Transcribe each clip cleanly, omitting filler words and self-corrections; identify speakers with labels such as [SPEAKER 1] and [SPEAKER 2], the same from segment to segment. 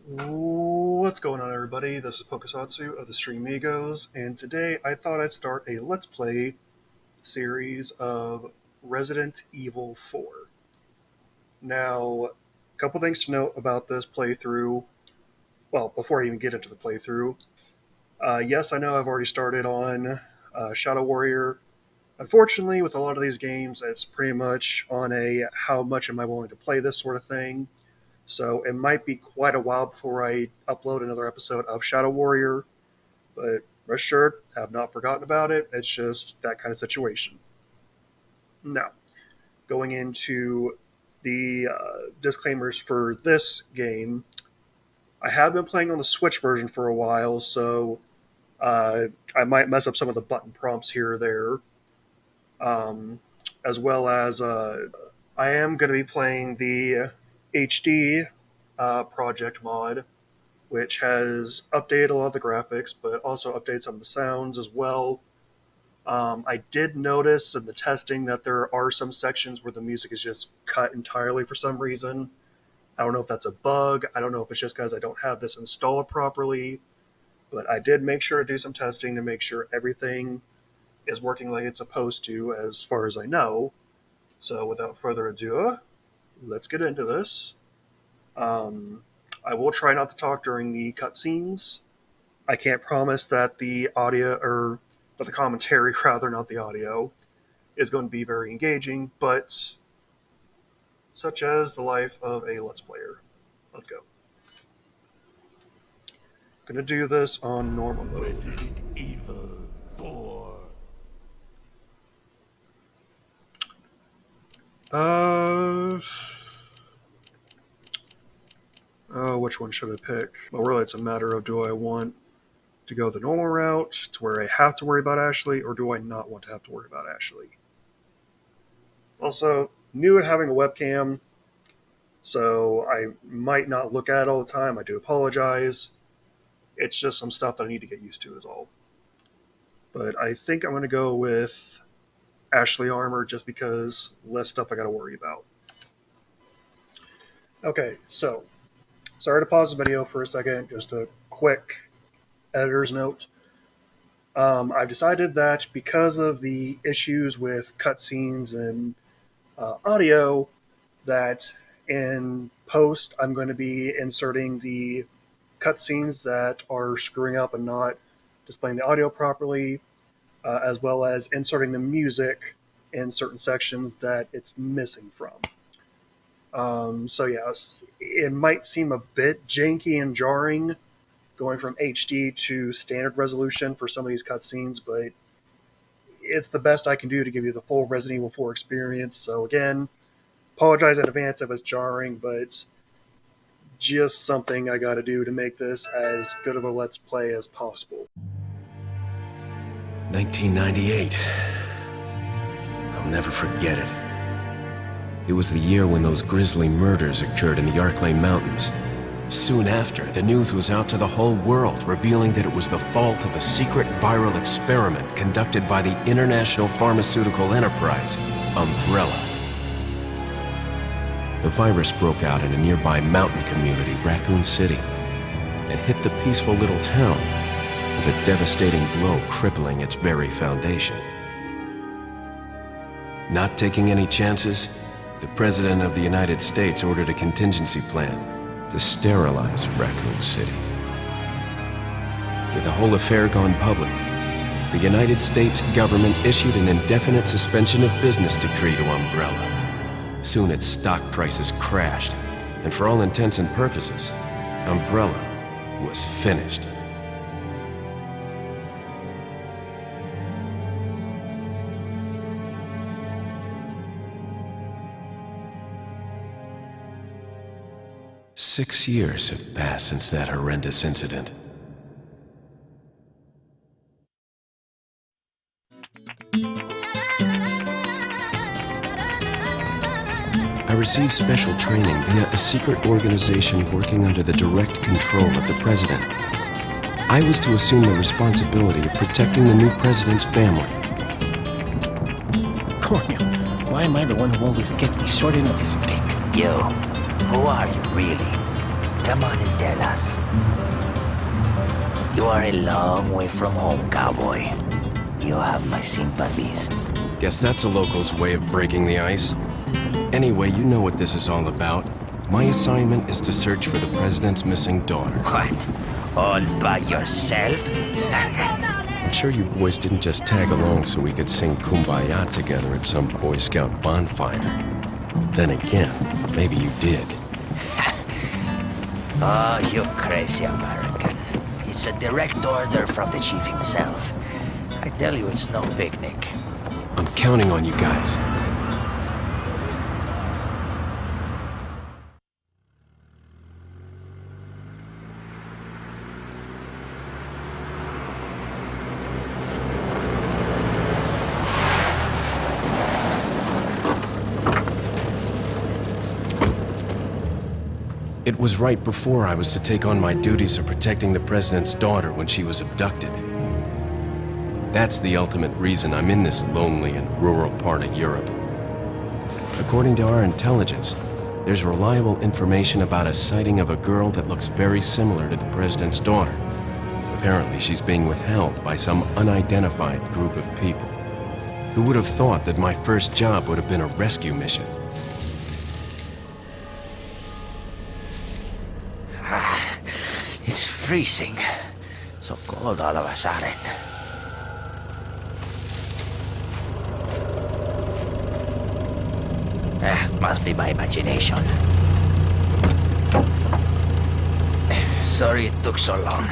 [SPEAKER 1] What's going on, everybody? This is Pokesatsu of the streamigos, and today I thought I'd start a Let's Play series of Resident Evil 4. Now, a couple things to note about this playthrough. Well, before I even get into the playthrough, yes, I know I've already started on Shadow Warrior. Unfortunately, with a lot of these games, it's pretty much on a how much am I willing to play this sort of thing. So it might be quite a while before I upload another episode of Shadow Warrior, but rest assured, I have not forgotten about it. It's just that kind of situation. Now, going into the disclaimers for this game, I have been playing on the Switch version for a while, so I might mess up some of the button prompts here or there, as well as I am going to be playing the HD project mod, which has updated a lot of the graphics, but also updated some of the sounds as well. I did notice in the testing that there are some sections where the music is just cut entirely for some reason. I don't know if that's a bug. I don't know if it's just because I don't have this installed properly, but I did make sure to do some testing to make sure everything is working like it's supposed to, as far as I know. So without further ado, let's get into this. I will try not to talk during the cutscenes. I can't promise that the audio, or that the commentary, rather, not the audio, is going to be very engaging, but such as the life of a Let's Player. Let's go. Gonna do this on normal mode.
[SPEAKER 2] Resident Evil 4.
[SPEAKER 1] Which one should I pick? Well, really, it's a matter of do I want to go the normal route to where I have to worry about Ashley, or do I not want to have to worry about Ashley? Also, new at having a webcam, so I might not look at it all the time. I do apologize. It's just some stuff that I need to get used to is all. But I think I'm going to go with Ashley Armor just because less stuff I got to worry about. Okay, so sorry to pause the video for a second. Just a quick editor's note. I've decided that because of the issues with cutscenes and audio, that in post I'm going to be inserting the cutscenes that are screwing up and not displaying the audio properly, as well as inserting the music in certain sections that it's missing from. So yes, it might seem a bit janky and jarring going from HD to standard resolution for some of these cutscenes, but it's the best I can do to give you the full Resident Evil 4 experience. So again, apologize in advance if it's jarring, but just something I got to do to make this as good of a Let's Play as possible.
[SPEAKER 3] 1998. I'll never forget it. It was the year when those grisly murders occurred in the Arklay Mountains. Soon after, the news was out to the whole world, revealing that it was the fault of a secret viral experiment conducted by the international pharmaceutical enterprise, Umbrella. The virus broke out in a nearby mountain community, Raccoon City, and hit the peaceful little town with a devastating blow crippling its very foundation. Not taking any chances, the President of the United States ordered a contingency plan to sterilize Raccoon City. With the whole affair gone public, the United States government issued an indefinite suspension of business decree to Umbrella. Soon its stock prices crashed, and for all intents and purposes, Umbrella was finished. Six years have passed since that horrendous incident. I received special training via a secret organization working under the direct control of the president. I was to assume the responsibility of protecting the new president's family.
[SPEAKER 4] Cornel, why am I the one who always gets the short end of the stick?
[SPEAKER 5] Yo, who are you really?
[SPEAKER 4] Come on and tell us. You are a long way from home, cowboy. You have my sympathies.
[SPEAKER 3] Guess that's a local's way of breaking the ice. Anyway, you know what this is all about. My assignment is to search for the president's missing daughter.
[SPEAKER 4] What? All by yourself?
[SPEAKER 3] I'm sure you boys didn't just tag along so we could sing Kumbaya together at some Boy Scout bonfire. But then again, maybe you did.
[SPEAKER 4] Oh, you crazy American. It's a direct order from the chief himself. I tell you, it's no picnic.
[SPEAKER 3] I'm counting on you guys. It was right before I was to take on my duties of protecting the president's daughter when she was abducted. That's the ultimate reason I'm in this lonely and rural part of Europe. According to our intelligence, there's reliable information about a sighting of a girl that looks very similar to the president's daughter. Apparently, she's being withheld by some unidentified group of people. Who would have thought that my first job would have been a rescue mission?
[SPEAKER 4] It's freezing. So cold all of a sudden. Must be my imagination. Sorry it took so long.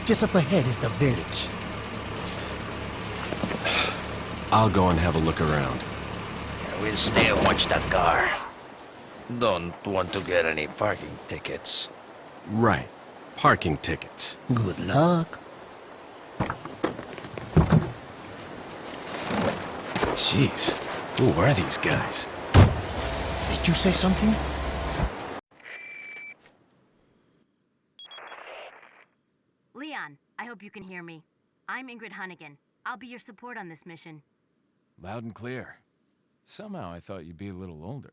[SPEAKER 5] Just up ahead is the village.
[SPEAKER 3] I'll go and have a look around.
[SPEAKER 4] Yeah, we'll stay and watch the car. Don't want to get any parking tickets.
[SPEAKER 3] Right. Parking tickets.
[SPEAKER 5] Good luck.
[SPEAKER 3] Jeez. Who are these guys?
[SPEAKER 5] Did you say something?
[SPEAKER 6] Leon, I hope you can hear me. I'm Ingrid Hunnigan. I'll be your support on this mission.
[SPEAKER 7] Loud and clear. Somehow I thought you'd be a little older.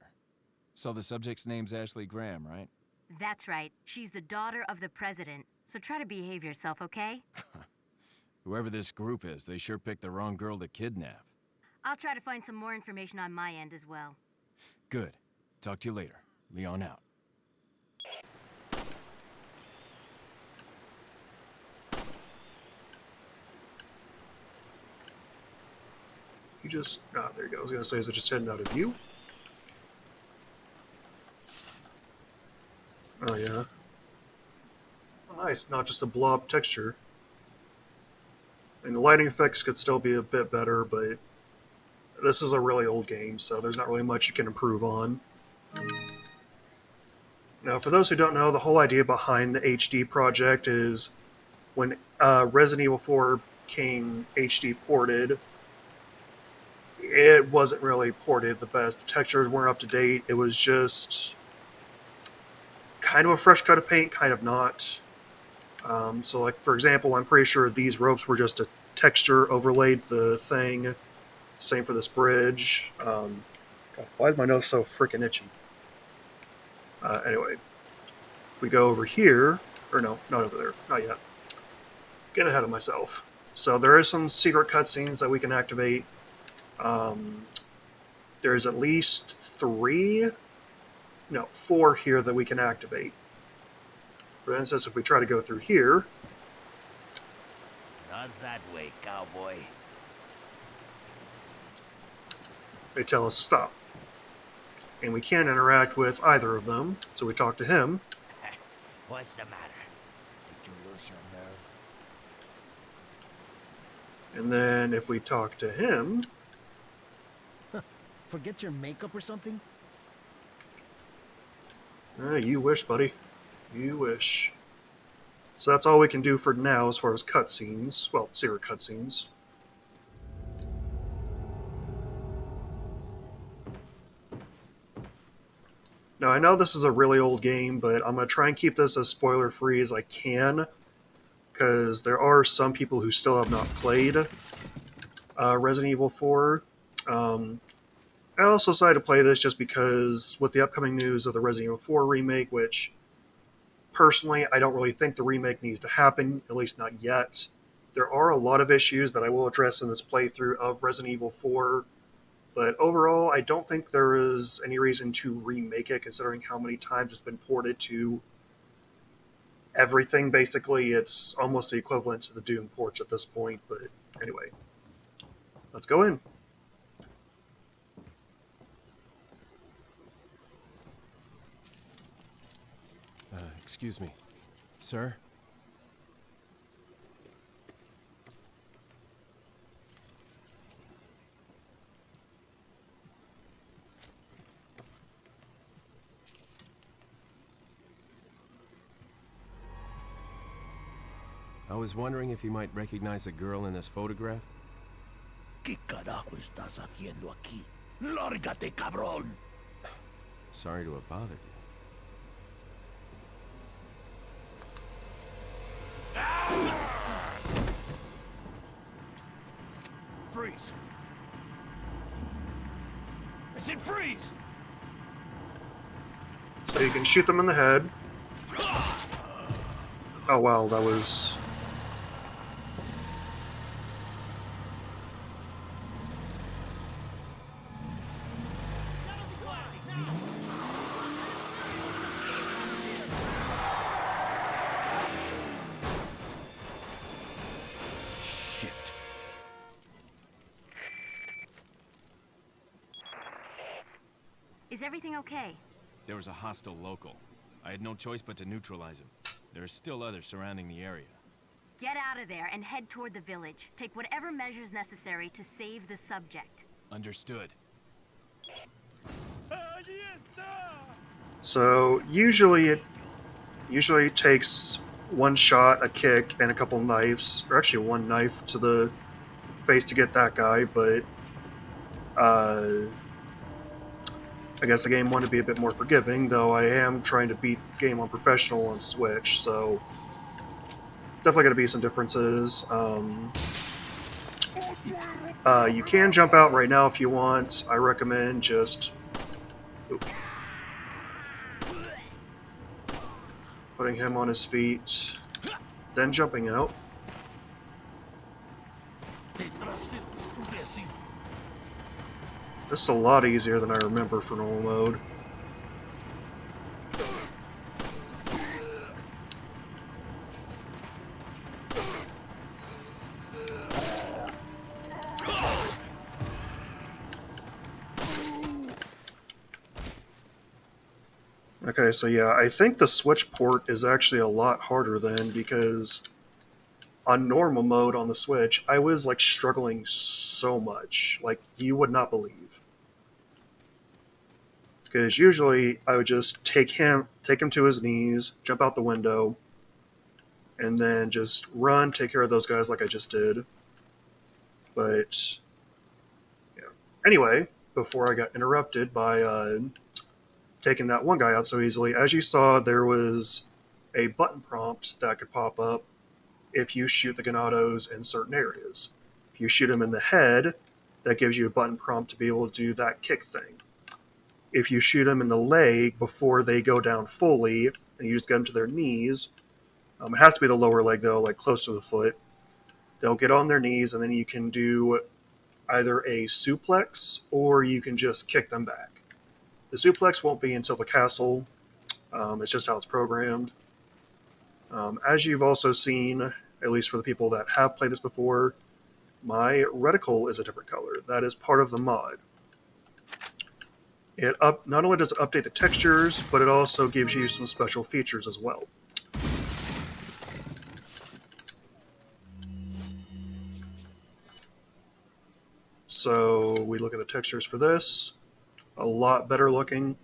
[SPEAKER 7] So the subject's name's Ashley Graham, right?
[SPEAKER 6] That's right. She's the daughter of the president. So try to behave yourself, okay?
[SPEAKER 7] Whoever this group is, they sure picked the wrong girl to kidnap.
[SPEAKER 6] I'll try to find some more information on my end as well.
[SPEAKER 7] Good. Talk to you later. Leon out.
[SPEAKER 1] You just... Ah, there you go. I was going to say, is it just heading out of view? Oh, yeah. Oh, nice. Not just a blob texture. And the lighting effects could still be a bit better, but this is a really old game, so there's not really much you can improve on. Now, for those who don't know, the whole idea behind the HD project is when Resident Evil 4 came HD ported, it wasn't really ported the best. The textures weren't up to date. It was just kind of a fresh coat of paint, kind of not. So, like, for example, I'm pretty sure these ropes were just a texture overlaid the thing. Same for this bridge. God, why is my nose so freaking itchy? Anyway, if we go over here, or no, not over there, not yet. Getting ahead of myself. So there is some secret cutscenes that we can activate. There's at least 4 here that we can activate. For instance, if we try to go through here,
[SPEAKER 4] Not that way, cowboy.
[SPEAKER 1] they tell us to stop. And we can't interact with either of them, so we talk to him.
[SPEAKER 4] What's the matter? Did you lose your nerve?
[SPEAKER 1] And then if we talk to him,
[SPEAKER 5] Forget your makeup or something?
[SPEAKER 1] You wish, buddy. You wish. So that's all we can do for now as far as cutscenes. Well, zero cutscenes. Now, I know this is a really old game, but I'm going to try and keep this as spoiler-free as I can, because there are some people who still have not played Resident Evil 4. I also decided to play this just because with the upcoming news of the Resident Evil 4 remake, which personally I don't really think the remake needs to happen, at least not yet. There are a lot of issues that I will address in this playthrough of Resident Evil 4, but overall I don't think there is any reason to remake it considering how many times it's been ported to everything. Basically, it's almost the equivalent to the Doom ports at this point, but anyway, let's go in.
[SPEAKER 3] Excuse me. Sir? I was wondering if you might recognize a girl in this photograph?
[SPEAKER 2] ¿Qué carajo estás haciendo aquí? ¡Lárgate, cabrón!
[SPEAKER 3] Sorry to have bothered you.
[SPEAKER 2] Freeze! I said freeze!
[SPEAKER 1] So you can shoot them in the head. Oh wow, that was...
[SPEAKER 3] Shit.
[SPEAKER 6] Is everything okay?
[SPEAKER 7] There was a hostile local. I had no choice but to neutralize him. There are still others surrounding the area.
[SPEAKER 6] Get out of there and head toward the village. Take whatever measures necessary to save the subject.
[SPEAKER 7] Understood.
[SPEAKER 1] So usually it takes one shot, a kick, and a couple knives, or actually one knife to the face to get that guy, but I guess the game wanted to be a bit more forgiving, though I am trying to beat the game on professional on Switch, so definitely going to be some differences. You can jump out right now if you want. I recommend just putting him on his feet, then jumping out. This is a lot easier than I remember for normal mode. Okay, so yeah, I think the Switch port is actually a lot harder then, because on normal mode on the Switch, I was like struggling so much, like you would not believe. Because usually I would just take him to his knees, jump out the window, and then just run, take care of those guys like I just did. But yeah. Anyway, before I got interrupted by taking that one guy out so easily, as you saw, there was a button prompt that could pop up if you shoot the Ganados in certain areas. If you shoot him in the head, that gives you a button prompt to be able to do that kick thing. If you shoot them in the leg before they go down fully, and you just get them to their knees, it has to be the lower leg though, like close to the foot, they'll get on their knees, and then you can do either a suplex, or you can just kick them back. The suplex won't be until the castle, it's just how it's programmed. As you've also seen, at least for the people that have played this before, my reticle is a different color. That is part of the mod. Not only does it update the textures, but it also gives you some special features as well. So we look at the textures for this. A lot better looking.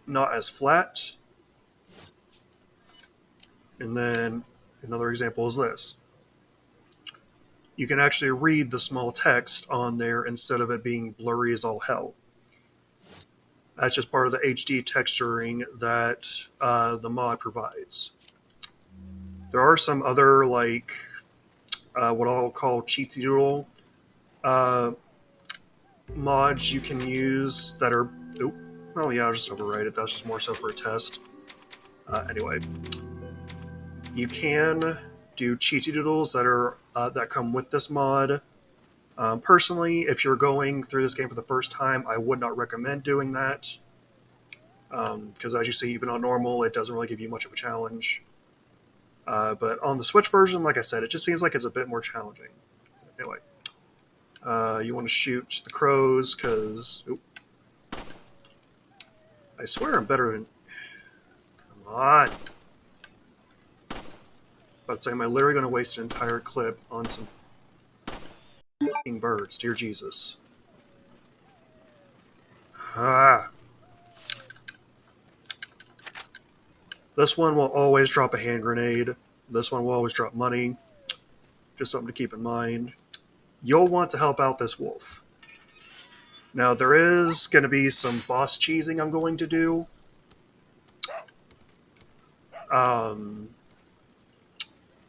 [SPEAKER 1] not as flat. And then another example is this. You can actually read the small text on there instead of it being blurry as all hell. That's just part of the HD texturing that the mod provides. There are some other, like, what I'll call cheatsy doodle mods you can use that are. Oh, yeah, I'll just overwrite it. That's just more so for a test. Anyway, you can do cheatsy doodles that are that come with this mod. Personally, if you're going through this game for the first time, I would not recommend doing that. Because as you see, even on normal, it doesn't really give you much of a challenge. But on the Switch version, like I said, it just seems like it's a bit more challenging. Anyway, you want to shoot the crows, because... I swear I'm better than... Come on! But am I literally going to waste an entire clip on some f***ing birds? Dear Jesus. Ah. This one will always drop a hand grenade. This one will always drop money. Just something to keep in mind. You'll want to help out this wolf. Now, there is going to be some boss cheesing I'm going to do. But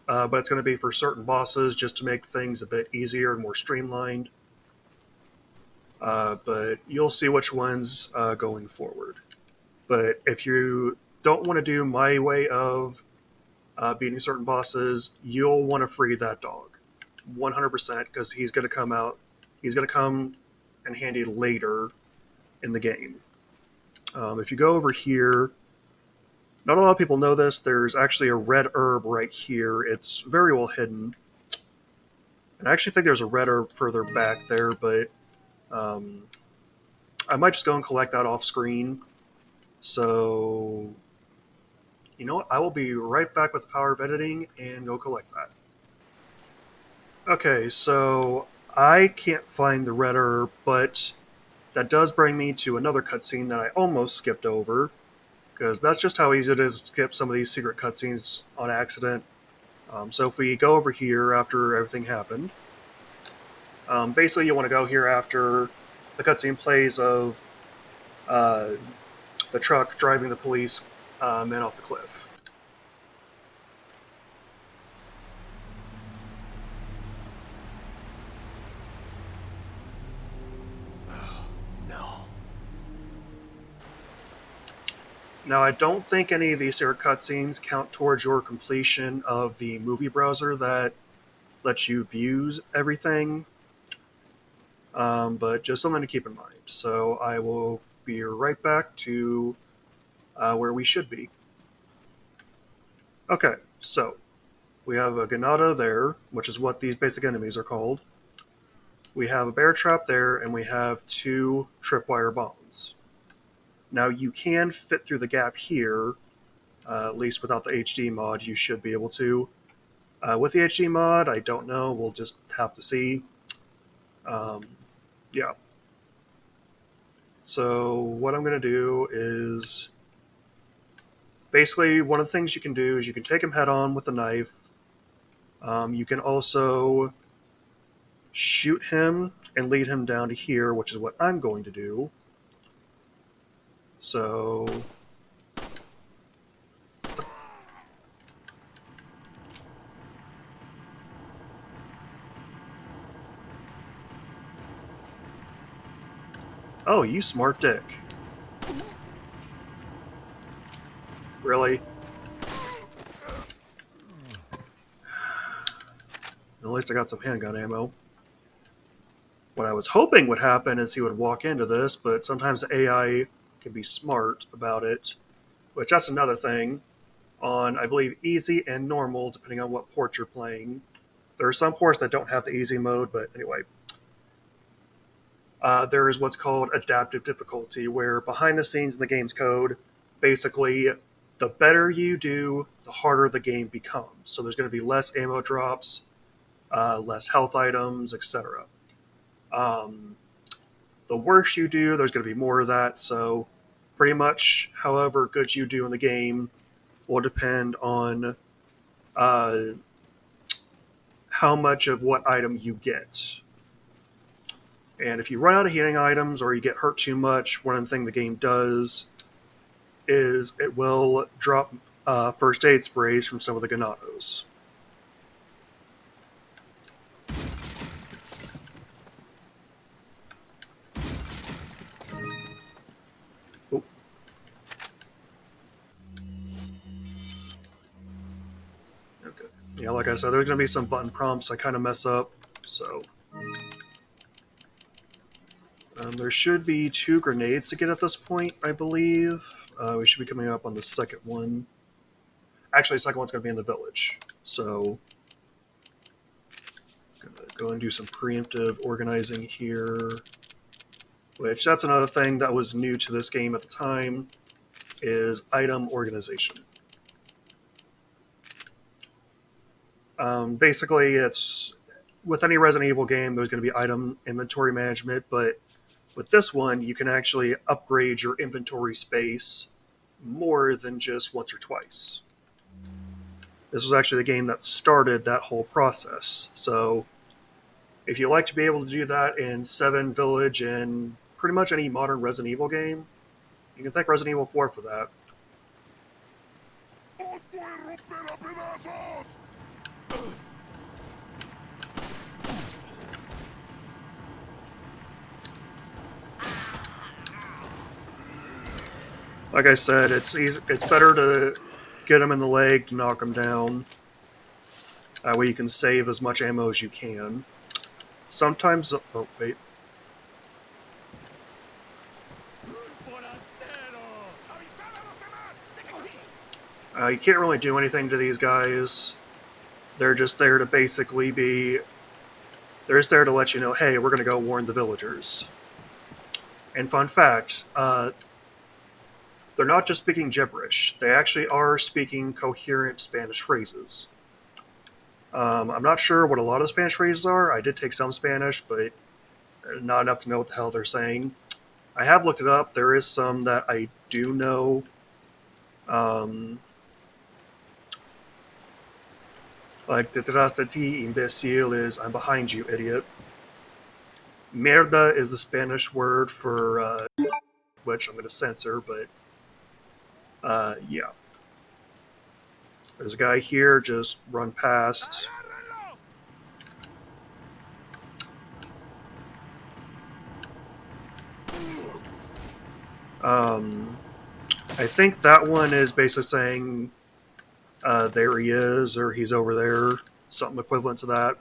[SPEAKER 1] it's going to be for certain bosses just to make things a bit easier and more streamlined. But you'll see which ones going forward. But if you don't want to do my way of beating certain bosses, you'll want to free that dog. 100%, because he's going to come out. He's going to come in handy later in the game. If you go over here, not a lot of people know this, there's actually a red herb right here. It's very well hidden. And I actually think there's a red herb further back there, but I might just go and collect that off screen. So, you know what? I will be right back with the power of editing and go collect that. Okay, so I can't find the red herb, but that does bring me to another cutscene that I almost skipped over, because that's just how easy it is to skip some of these secret cutscenes on accident. So if we go over here after everything happened, basically you want to go here after the cutscene plays of the truck driving the police men off the cliff. Now, I don't think any of these secret cutscenes count towards your completion of the movie browser that lets you view everything, but just something to keep in mind. So I will be right back to where we should be. Okay, so we have a Ganado there, which is what these basic enemies are called. We have a bear trap there, and we have 2 tripwire bombs. Now, you can fit through the gap here, at least without the HD mod, you should be able to. With the HD mod, I don't know, we'll just have to see. Yeah. So, what I'm going to do is... Basically, one of the things you can do is you can take him head on with a knife. You can also shoot him and lead him down to here, which is what I'm going to do. So... Oh, you smart dick. Really? At least I got some handgun ammo. What I was hoping would happen is he would walk into this, but sometimes the AI can be smart about it, which that's another thing. On, I believe, easy and normal, depending on what port you're playing. There are some ports that don't have the easy mode, but anyway. There is what's called adaptive difficulty, where behind the scenes in the game's code, basically, the better you do, the harder the game becomes. So there's going to be less ammo drops, less health items, etc. The worse you do, there's going to be more of that. So Pretty much, however good you do in the game will depend on uh, how much of what item you get. And if you run out of healing items or you get hurt too much, one thing the game does is it will drop first aid sprays from some of the ganados. Oh. Okay. Yeah, like I said, there's going to be some button prompts I kind of mess up, so... there should be 2 grenades to get at this point, I believe. We should be coming up on the second one. Actually, the second one's going to be in the village. So, I'm going to go and do some preemptive organizing here. Which, that's another thing that was new to this game at the time, is item organization. Basically, it's... with any Resident Evil game, there's going to be item inventory management, but with this one, you can actually upgrade your inventory space more than just once or twice. This was actually the game that started that whole process. So if you like to be able to do that in 7 Village and pretty much any modern Resident Evil game, you can thank Resident Evil 4 for that. Like I said, it's easy. It's better to get them in the leg to knock them down. That way you can save as much ammo as you can. Sometimes... oh, wait. You can't really do anything to these guys. They're just there to basically be... they're just there to let you know, hey, we're going to go warn the villagers. And fun fact, they're not just speaking gibberish. They actually are speaking coherent Spanish phrases. I'm not sure what a lot of Spanish phrases are. I did take some Spanish, but not enough to know what the hell they're saying. I have looked it up. There is some that I do know. Like, detrás de ti, imbécil is I'm behind you, idiot. Mierda is the Spanish word for, which I'm going to censor, but yeah. There's a guy here, just run past. I think that one is basically saying, there he is, or he's over there, something equivalent to that.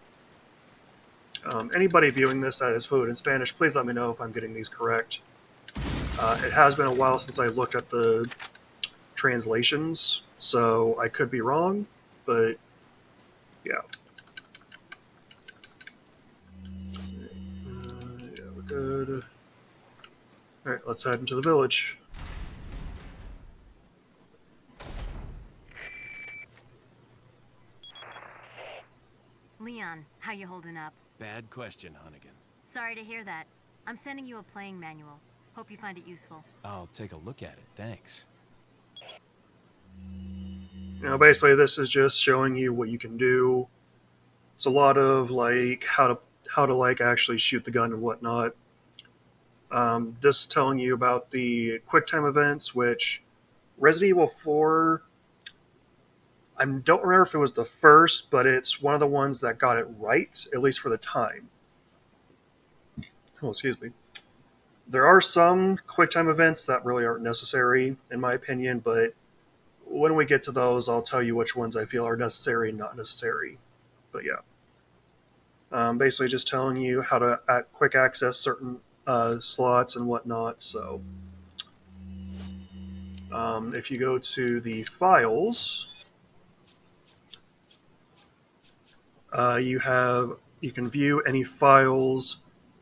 [SPEAKER 1] Anybody viewing this that is fluent in Spanish, please let me know if I'm getting these correct. It has been a while since I looked at the translations, so I could be wrong, but yeah. Yeah, we're good. Alright, let's head into the village.
[SPEAKER 6] Leon, how you holding up?
[SPEAKER 7] Bad question, Hunnigan.
[SPEAKER 6] Sorry to hear that. I'm sending you a playing manual. Hope you find it useful.
[SPEAKER 7] I'll take a look at it, thanks.
[SPEAKER 1] You know, basically this is just showing you what you can do. It's a lot of like how to like actually shoot the gun and whatnot. This is telling you about the QuickTime events, which Resident Evil 4, I don't remember if it was the first, but it's one of the ones that got it right, at least for the time. Oh, excuse me. There are some QuickTime events that really aren't necessary, in my opinion, but when we get to those, I'll tell you which ones I feel are necessary and not necessary. But yeah. Basically just telling you how to quick access certain slots and whatnot, so... if you go to the files, you can view any files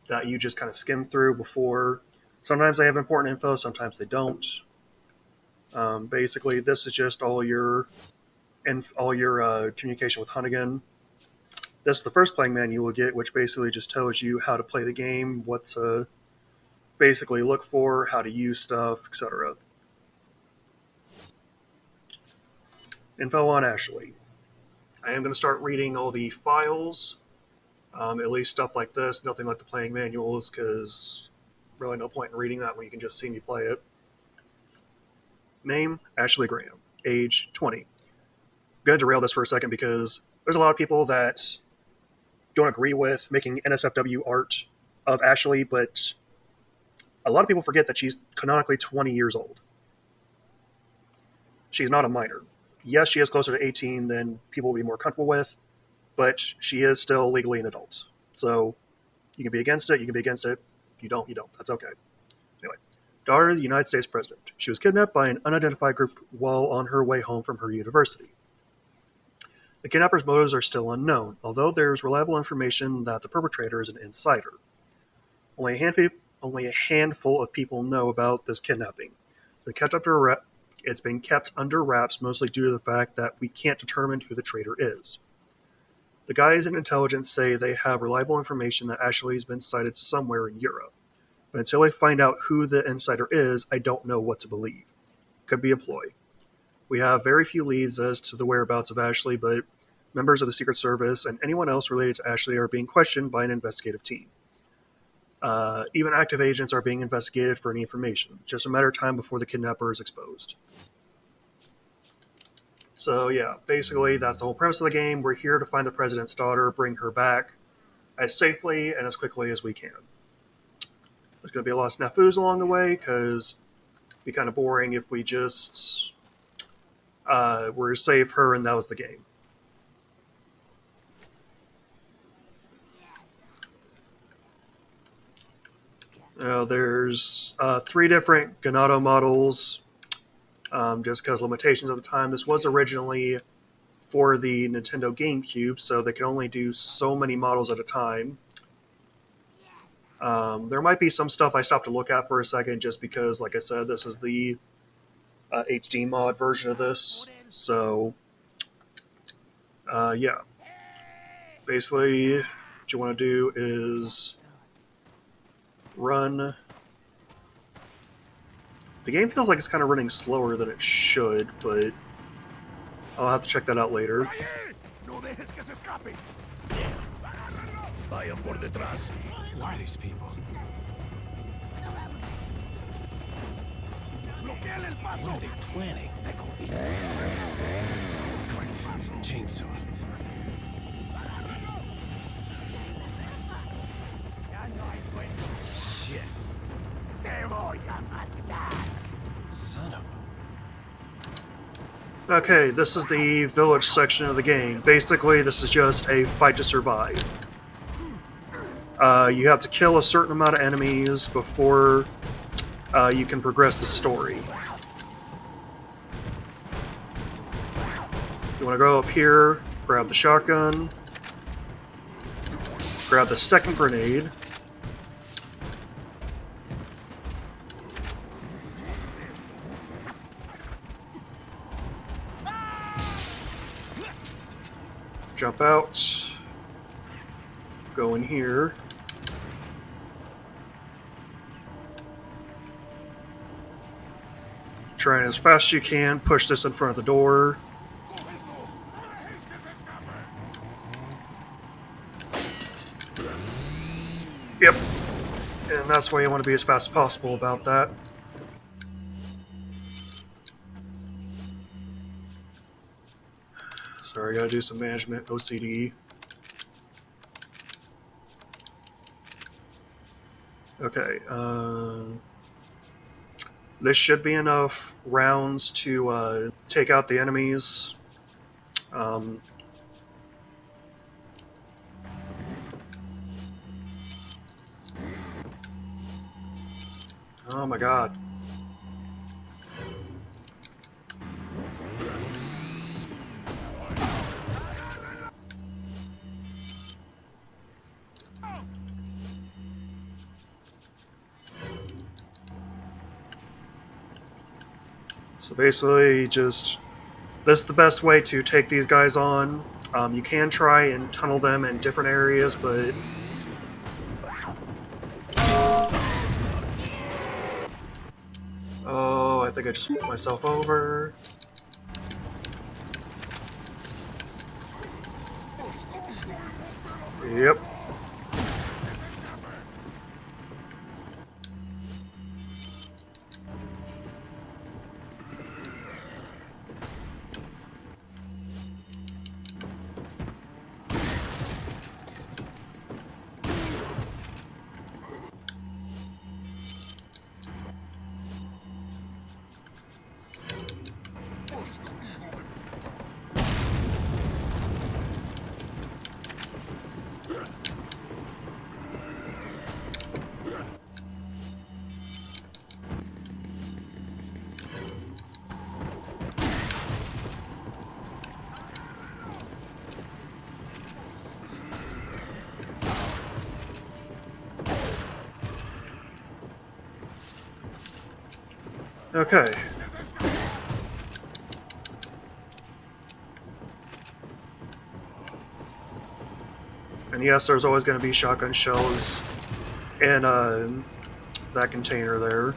[SPEAKER 1] that you just kind of skim through before. Sometimes they have important info, sometimes they don't. Basically, this is just all your communication with Hunnigan. This is the first playing manual you will get, which basically just tells you how to play the game, what to basically look for, how to use stuff, etc. info on Ashley. I am going to start reading all the files, at least stuff like this, nothing like the playing manuals, because really no point in reading that when you can just see me play it. Name, Ashley Graham. Age, 20. I'm going to derail this for a second because there's a lot of people that don't agree with making NSFW art of Ashley, but a lot of people forget that she's canonically 20 years old. She's not a minor. Yes, she is closer to 18 than people will be more comfortable with, but she is still legally an adult. So you can be against it, you can be against it. If you don't, you don't. That's okay. Anyway, daughter of the United States President. She was kidnapped by an unidentified group while on her way home from her university. The kidnapper's motives are still unknown, although there's reliable information that the perpetrator is an insider. Only a handful of people know about this kidnapping. It's been kept under wraps mostly due to the fact that we can't determine who the traitor is. The guys in intelligence say they have reliable information that Ashley's been sighted somewhere in Europe. But until I find out who the insider is, I don't know what to believe. Could be a ploy. We have very few leads as to the whereabouts of Ashley, but members of the Secret Service and anyone else related to Ashley are being questioned by an investigative team. Even active agents are being investigated for any information. Just a matter of time before the kidnapper is exposed. So yeah, basically that's the whole premise of the game. We're here to find the president's daughter, bring her back as safely and as quickly as we can. There's going to be a lot of snafus along the way because it'd be kind of boring if we just were to save her and that was the game. There's 3 different Ganado models, just because limitations of the time. This was originally for the Nintendo GameCube, so they could only do so many models at a time. There might be some stuff I stopped to look at for a second, just because, like I said, this is the HD mod version of this. So, yeah. Basically, what you want to do is run. The game feels like it's kind of running slower than it should, but I'll have to check that out later.
[SPEAKER 2] Vayan por detrás.
[SPEAKER 7] Who are these people?
[SPEAKER 2] Bloqueale el
[SPEAKER 7] What
[SPEAKER 2] paso.
[SPEAKER 7] are they planning? Chainsaw. Shit. Son of a...
[SPEAKER 1] Okay, this is the village section of the game. Basically, this is just a fight to survive. You have to kill a certain amount of enemies before you can progress the story. You want to go up here, grab the shotgun, grab the second grenade, jump out, go in here, try and as fast as you can push this in front of the door. Yep, and that's why you want to be as fast as possible about that. Sorry, I gotta do some management OCD. Okay, this should be enough rounds to take out the enemies. Oh my god. So basically, this is the best way to take these guys on. You can try and tunnel them in different areas, but oh, I think I just put myself over. Yep. Okay. And yes, there's always going to be shotgun shells in that container there.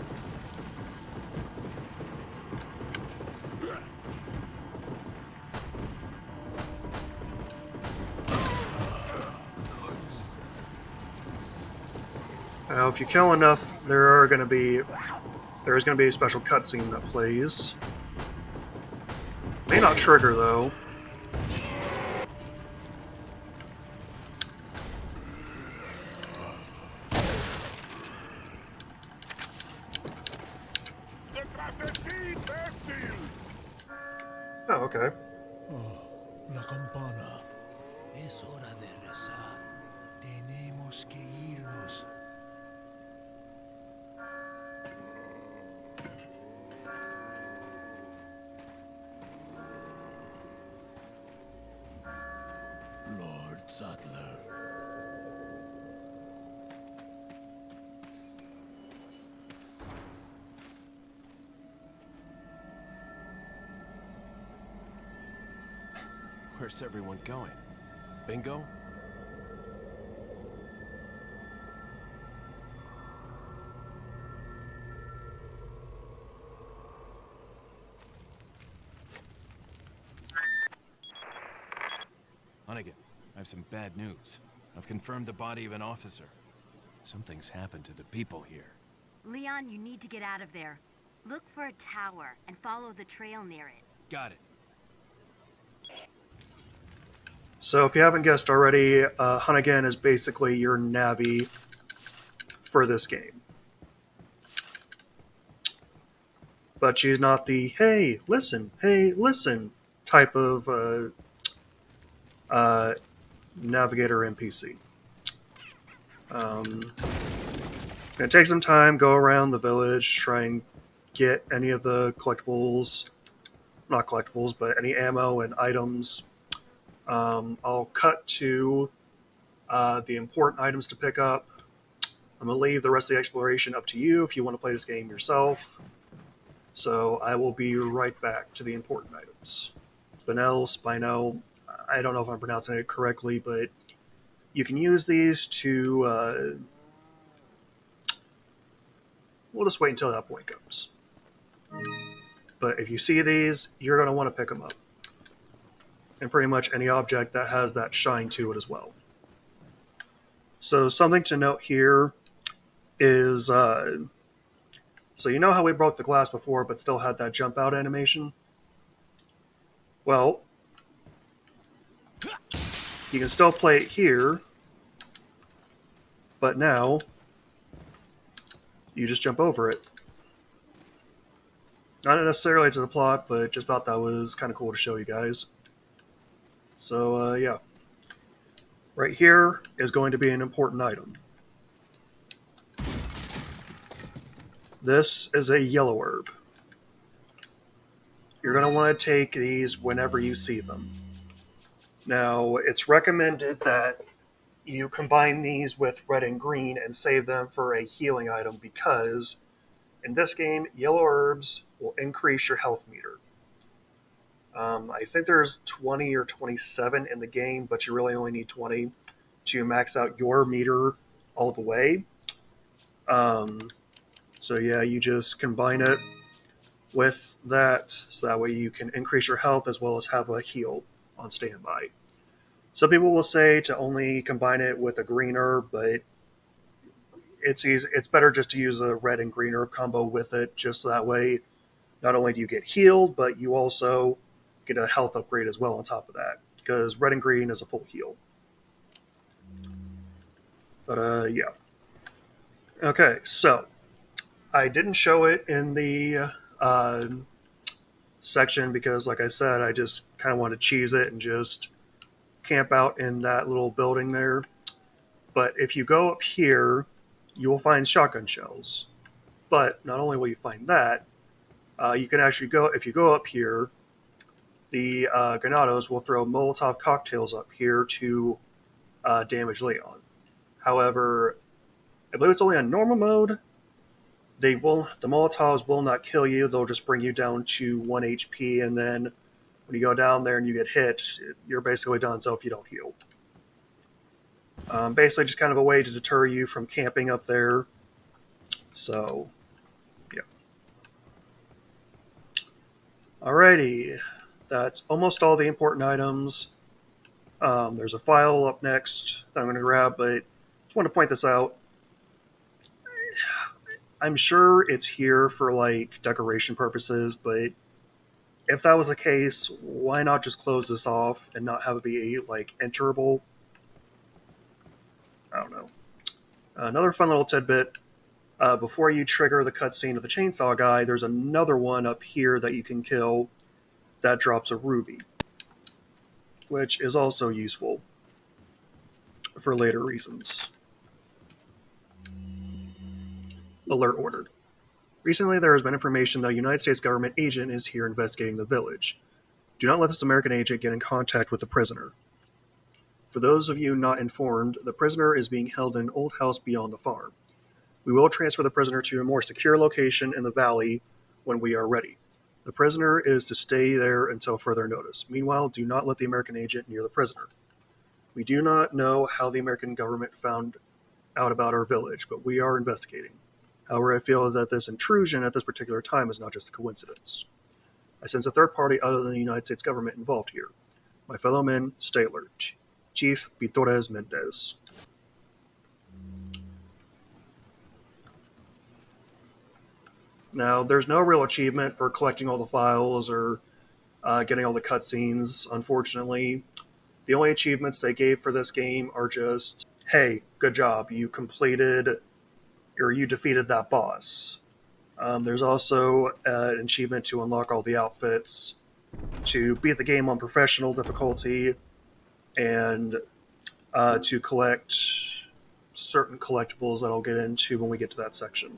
[SPEAKER 1] Now, if you kill enough, there's going to be a special cutscene that plays. May not trigger though. Oh, okay.
[SPEAKER 2] La campana. Es hora de rezar. Tenemos que irnos. Lord Sattler.
[SPEAKER 3] Where's everyone going? Bingo? Hunnigan, I have some bad news. I've confirmed the body of an officer. Something's happened to the people here.
[SPEAKER 6] Leon, you need to get out of there. Look for a tower and follow the trail near it.
[SPEAKER 3] Got it.
[SPEAKER 1] So if you haven't guessed already, Hunnigan is basically your Navi for this game. But she's not the hey, listen type of navigator NPC. Gonna take some time, go around the village, try and get any of the collectibles, not collectibles, but any ammo and items. I'll cut to the important items to pick up. I'm going to leave the rest of the exploration up to you if you want to play this game yourself. So I will be right back to the important items. Spino, I don't know if I'm pronouncing it correctly, but you can use these to... we'll just wait until that point comes. But if you see these, you're going to want to pick them up. And pretty much any object that has that shine to it as well. So something to note here is, so you know how we broke the glass before but still had that jump out animation? Well, you can still play it here, but now you just jump over it. Not necessarily to the plot, but just thought that was kind of cool to show you guys. So, yeah. Right here is going to be an important item. This is a yellow herb. You're going to want to take these whenever you see them. Now, it's recommended that you combine these with red and green and save them for a healing item because in this game, yellow herbs will increase your health meter. I think there's 20 or 27 in the game, but you really only need 20 to max out your meter all the way. So yeah, you just combine it with that, so that way you can increase your health as well as have a heal on standby. Some people will say to only combine it with a green herb, but it's easy. It's better just to use a red and green herb combo with it, just so that way not only do you get healed, but you also get a health upgrade as well on top of that, because red and green is a full heal. But yeah. Okay, so I didn't show it in the section because, like I said, I just kind of wanted to cheese it and just camp out in that little building there. But if you go up here, you will find shotgun shells. But not only will you find that, you can actually go, if you go up here, the Granados will throw Molotov cocktails up here to damage Leon. However, I believe it's only on normal mode. The Molotovs will not kill you. They'll just bring you down to 1 HP, and then when you go down there and you get hit, you're basically done, so if you don't heal. Basically just kind of a way to deter you from camping up there. So, yeah. Alrighty. That's almost all the important items. There's a file up next that I'm going to grab, but just want to point this out. I'm sure it's here for like decoration purposes, but if that was the case, why not just close this off and not have it be like enterable? I don't know. Another fun little tidbit. Before you trigger the cutscene of the chainsaw guy, there's another one up here that you can kill that drops a ruby, which is also useful for later reasons. Alert ordered. Recently, there has been information that a United States government agent is here investigating the village. Do not let this American agent get in contact with the prisoner. For those of you not informed, the prisoner is being held in an old house beyond the farm. We will transfer the prisoner to a more secure location in the valley when we are ready. The prisoner is to stay there until further notice. Meanwhile, do not let the American agent near the prisoner. We do not know how the American government found out about our village, but we are investigating. However, I feel that this intrusion at this particular time is not just a coincidence. I sense a third party other than the United States government involved here. My fellow men, stay alert. Chief Vitores Mendez. Now, there's no real achievement for collecting all the files or getting all the cutscenes, unfortunately. The only achievements they gave for this game are just, hey, good job, you completed or you defeated that boss. There's also an achievement to unlock all the outfits, to beat the game on professional difficulty, and to collect certain collectibles that I'll get into when we get to that section.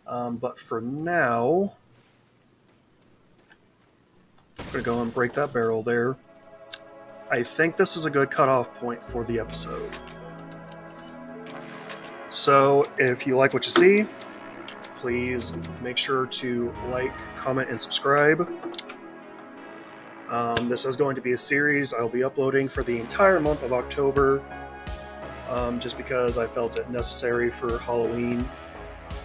[SPEAKER 1] But for now, I'm going to go and break that barrel there. I think this is a good cutoff point for the episode. So, if you like what you see, please make sure to like, comment, and subscribe. This is going to be a series I'll be uploading for the entire month of October, just because I felt it necessary for Halloween.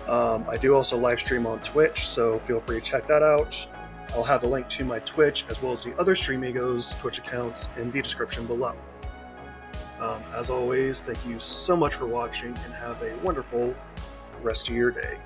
[SPEAKER 1] I do also live stream on Twitch, so feel free to check that out. I'll have a link to my Twitch as well as the other streamigos Twitch accounts in the description below. As always, thank you so much for watching and have a wonderful rest of your day.